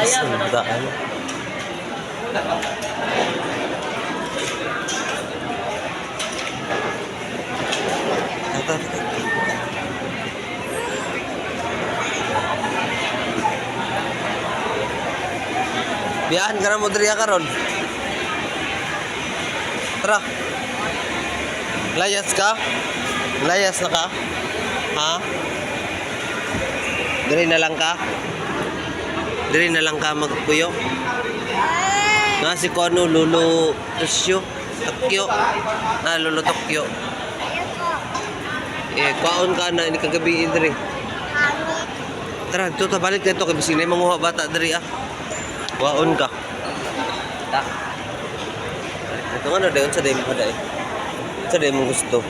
Sandaan. Biyahan ka na mo diriya karon. Tara. Layas ka? Layas na ka? Ha? Diri na lang ka? Diri na lang ka magpuyo. Na si Kono Lulu Tokyo. Tokyo. Lulu Tokyo. Kaon ka na ini kagabi diri. Tara, dito ta balik dito kay bisig na manguha bata diri ah. Waon ka. Ta. Ito nga na dayon sa demo kada eh. Sa demo gusto.